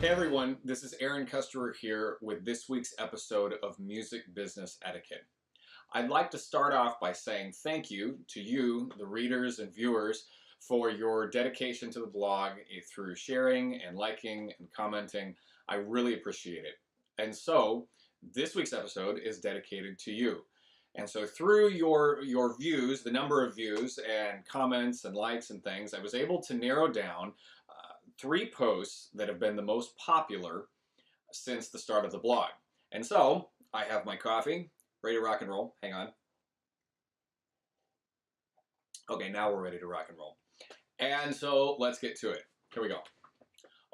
Hey everyone, this is Aaron Custerer here with this week's episode of Music Business Etiquette. I'd like to start off by saying thank you to you, the readers and viewers, for your dedication to the blog through sharing and liking and commenting. I really appreciate it. And so, this week's episode is dedicated to you. And so through your views, the number of views and comments and likes and things, I was able to narrow down 3 posts that have been the most popular since the start of the blog. And so I have my coffee, ready to rock and roll. Hang on. Okay, now we're ready to rock and roll. And so let's get to it. Here we go.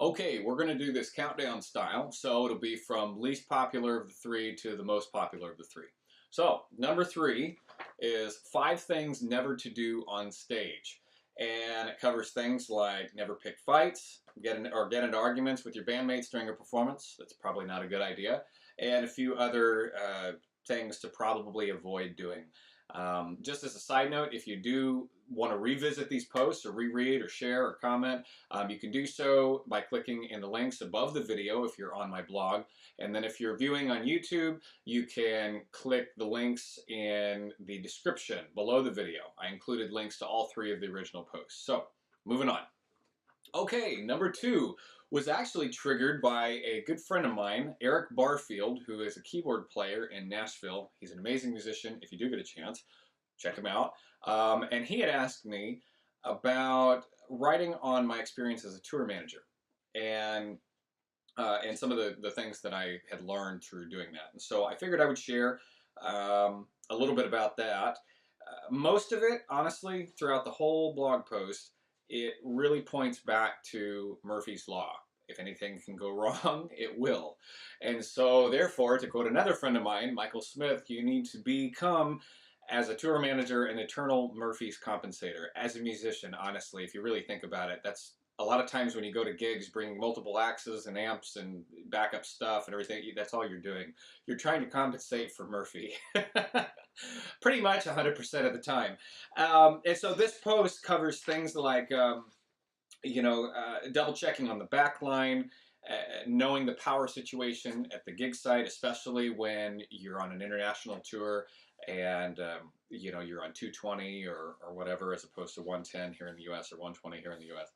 Okay, we're going to do this countdown style. So it'll be from least popular of the 3 to the most popular of the 3. So number 3 is 5 things never to do on stage. And it covers things like never pick fights, get into arguments with your bandmates during a performance. That's probably not a good idea. And a few other things to probably avoid doing. Just as a side note, if you do want to revisit these posts or reread or share or comment, you can do so by clicking in the links above the video if you're on my blog. And then if you're viewing on YouTube, you can click the links in the description below the video. I included links to all 3 of the original posts. So, moving on. Okay, number 2 was actually triggered by a good friend of mine, Eric Barfield, who is a keyboard player in Nashville. He's an amazing musician. If you do get a chance, check him out. And he had asked me about writing on my experience as a tour manager and some of the things that I had learned through doing that. And so I figured I would share a little bit about that. Most of it, honestly, throughout the whole blog post, it really points back to Murphy's Law. If anything can go wrong, it will. And so, therefore, to quote another friend of mine, Michael Smith, you need to become, as a tour manager, an eternal Murphy's compensator. As a musician, honestly, if you really think about it, that's a lot of times when you go to gigs, bringing multiple axes and amps and backup stuff and everything, that's all you're doing. You're trying to compensate for Murphy. Pretty much 100% of the time. And so this post covers things like, double checking on the back line, knowing the power situation at the gig site, especially when you're on an international tour and you're on 220 or whatever, as opposed to 110 here in the U.S. or 120 here in the U.S.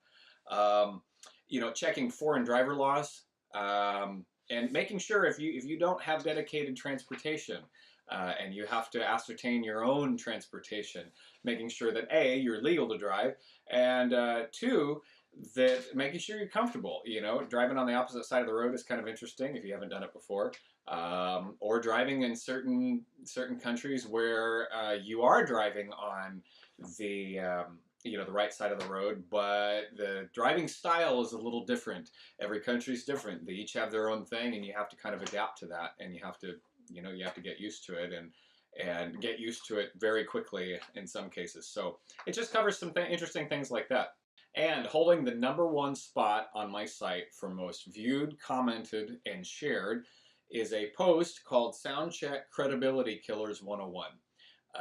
Checking foreign driver laws, and making sure if you don't have dedicated transportation and you have to ascertain your own transportation, making sure that A, you're legal to drive, and 2, that making sure you're comfortable. Driving on the opposite side of the road is kind of interesting if you haven't done it before, or driving in certain countries where you are driving on the the right side of the road, but the driving style is a little different. Every country's different. They each have their own thing, and you have to kind of adapt to that, and you have to get used to it and get used to it very quickly in some cases. So it just covers some interesting things like that. And holding the #1 spot on my site for most viewed, commented, and shared is a post called Soundcheck Credibility Killers 101.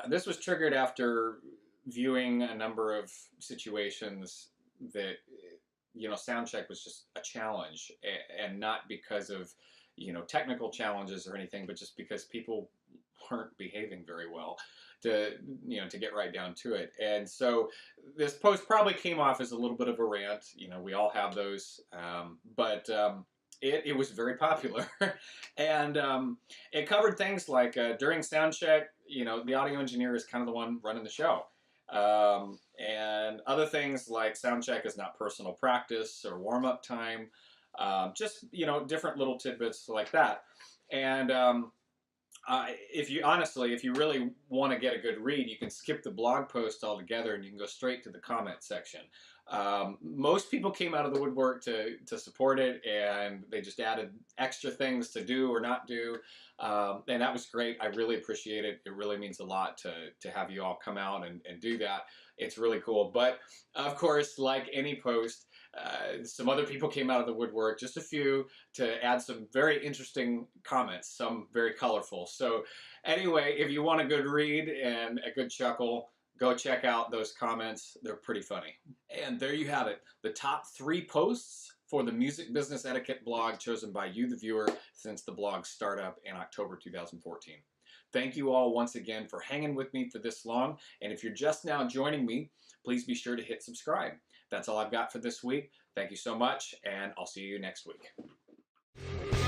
This was triggered after viewing a number of situations that soundcheck was just a challenge, and not because of technical challenges or anything, but just because people weren't behaving very well, to get right down to it. And so this post probably came off as a little bit of a rant. We all have those, but it was very popular. And it covered things like during sound check, the audio engineer is kind of the one running the show. And other things like sound check is not personal practice or warm-up time. Just different little tidbits like that. And if you really want to get a good read, you can skip the blog post altogether and you can go straight to the comment section. Most people came out of the woodwork to support it, and they just added extra things to do or not do. And that was great. I really appreciate it. It really means a lot to have you all come out and do that. It's really cool. But of course, like any post, some other people came out of the woodwork, just a few, to add some very interesting comments, some very colorful. So anyway, if you want a good read and a good chuckle, go check out those comments. They're pretty funny. And there you have it. The top 3 posts for the Music Business Etiquette blog chosen by you, the viewer, since the blog's startup in October 2014. Thank you all once again for hanging with me for this long. And if you're just now joining me, please be sure to hit subscribe. That's all I've got for this week. Thank you so much, and I'll see you next week.